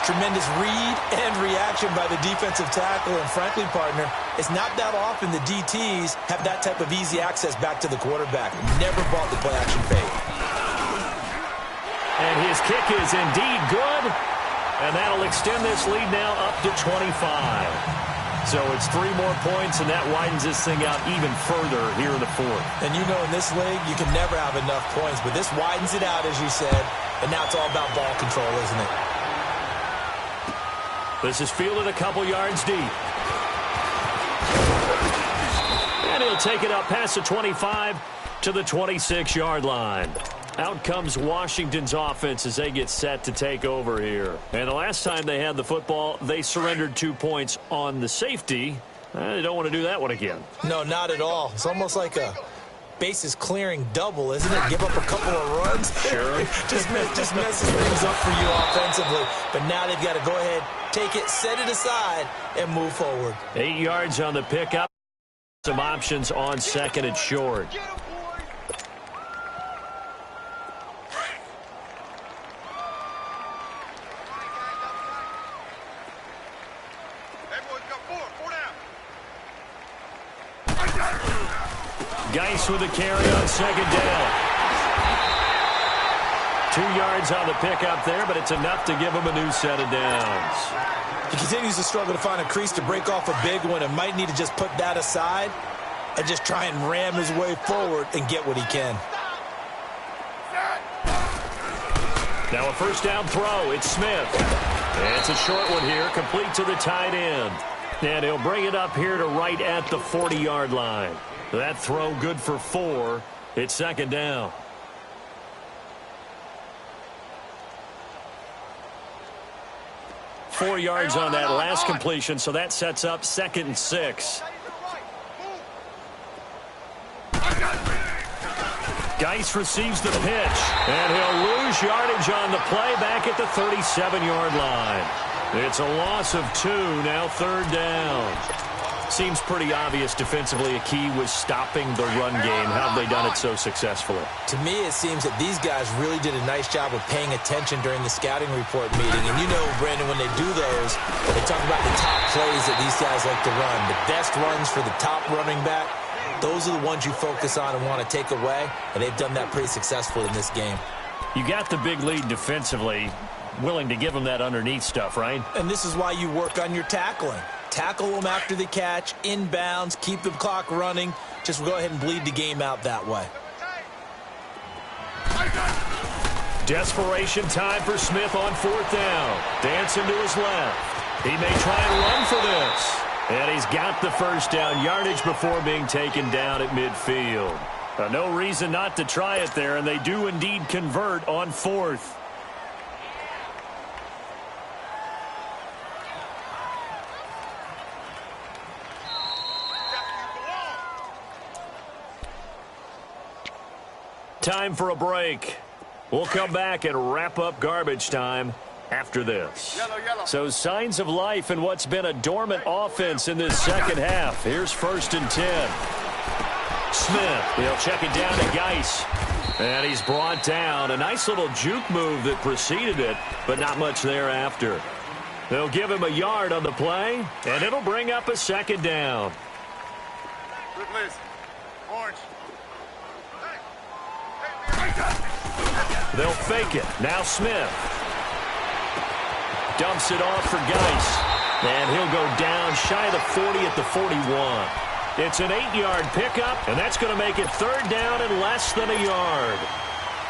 Tremendous read and reaction by the defensive tackle. And frankly, partner, it's not that often the DTs have that type of easy access back to the quarterback. Never bought the play-action fake. And his kick is indeed good. And that'll extend this lead now up to 25. So it's 3 more points, and that widens this thing out even further here in the fourth. And you know in this league, you can never have enough points. But this widens it out, as you said. And now it's all about ball control, isn't it? This is fielded a couple yards deep. And he'll take it up past the 25 to the 26-yard line. Out comes Washington's offense as they get set to take over here. And the last time they had the football, they surrendered 2 points on the safety. They don't want to do that one again. No, not at all. It's almost like a bases clearing double, isn't it? Give up a couple of runs. Sure. just messes things up for you offensively. But now they've got to go ahead, take it, set it aside, and move forward. 8 yards on the pickup. Some options on second and short. Geis with a carry on second down. 2 yards on the pickup there, but it's enough to give him a new set of downs. He continues to struggle to find a crease to break off a big one and might need to just put that aside and just try and ram his way forward and get what he can. Now a first down throw. It's Smith. It's a short one here, complete to the tight end. And he'll bring it up here to right at the 40-yard line. That throw good for 4. It's second down. Four yards on that last completion, so that sets up 2nd and 6. Geis receives the pitch, and he'll lose yardage on the play back at the 37-yard line. It's a loss of 2, now 3rd down. Seems pretty obvious defensively a key was stopping the run game. How have they done it so successfully? To me, it seems that these guys really did a nice job of paying attention during the scouting report meeting. And you know, Brandon, when they do those, they talk about the top plays that these guys like to run. The best runs for the top running back, those are the ones you focus on and want to take away. And they've done that pretty successfully in this game. You got the big lead defensively, willing to give them that underneath stuff, right? And this is why you work on your tackling. Tackle them after the catch, inbounds, keep the clock running. Just go ahead and bleed the game out that way. Desperation time for Smith on 4th down. Dancing to his left. He may try and run for this. And he's got the first down yardage before being taken down at midfield. No reason not to try it there, and they do indeed convert on 4th. Time for a break. We'll come back and wrap up garbage time after this. So signs of life in what's been a dormant offense in this second half. Here's 1st and 10. Smith, he'll check it down to Geis. And he's brought down. A nice little juke move that preceded it, but not much thereafter. They'll give him a yard on the play, and it'll bring up a 2nd down. Good list. Orange. They'll fake it. Now Smith. Dumps it off for Geis. And he'll go down shy of the 40 at the 41. It's an 8-yard pickup, and that's going to make it 3rd down and less than a yard.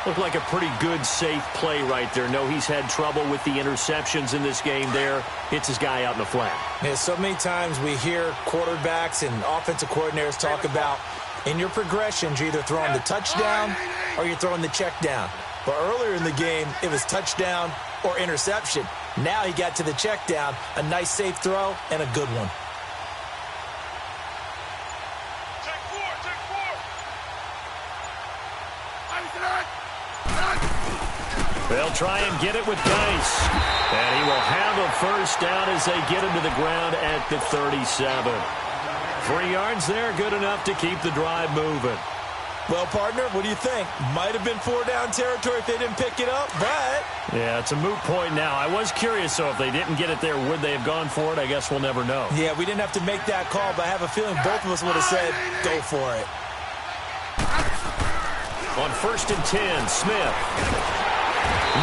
Looked like a pretty good, safe play right there. No, he's had trouble with the interceptions in this game there. Hits his guy out in the flat. Yeah, so many times we hear quarterbacks and offensive coordinators talk about in your progressions, you're either throwing the touchdown or you're throwing the check down. But earlier in the game, it was touchdown or interception. Now he got to the check down, a nice safe throw, and a good one. They'll try and get it with Geis. And he will have a first down as they get him to the ground at the 37. 3 yards there, good enough to keep the drive moving. Well, partner, what do you think? Might have been 4-down territory if they didn't pick it up, but... Yeah, it's a moot point now. I was curious, so if they didn't get it there, would they have gone for it? I guess we'll never know. Yeah, we didn't have to make that call, but I have a feeling both of us would have said, go for it. On 1st and 10, Smith.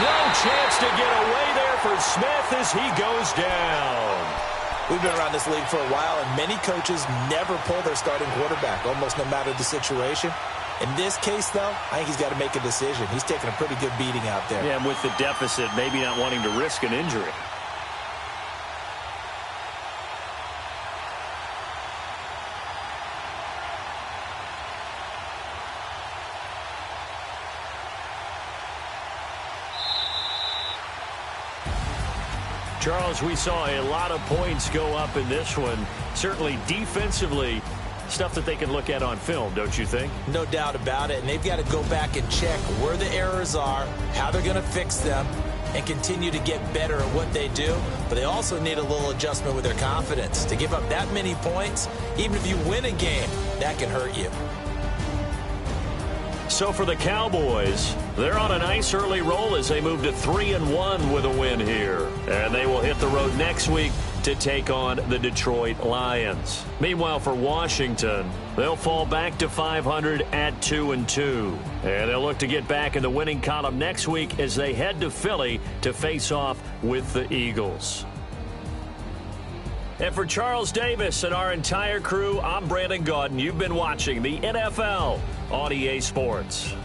No chance to get away there for Smith as he goes down. We've been around this league for a while, and many coaches never pull their starting quarterback, almost no matter the situation. In this case, though, I think he's got to make a decision. He's taking a pretty good beating out there. Yeah, and with the deficit, maybe not wanting to risk an injury. Charles, we saw a lot of points go up in this one. Certainly defensively, stuff that they can look at on film, don't you think? No doubt about it. And they've got to go back and check where the errors are, how they're going to fix them, and continue to get better at what they do. But they also need a little adjustment with their confidence. To give up that many points, even if you win a game, that can hurt you. So for the Cowboys, they're on a nice early roll as they move to 3-1 with a win here. And they will hit the road next week to take on the Detroit Lions. Meanwhile, for Washington, They'll fall back to 500 at 2-2. And they'll look to get back in the winning column next week as they head to Philly to face off with the Eagles. And for Charles Davis and our entire crew, I'm Brandon Gaudin. You've been watching the NFL on EA Sports.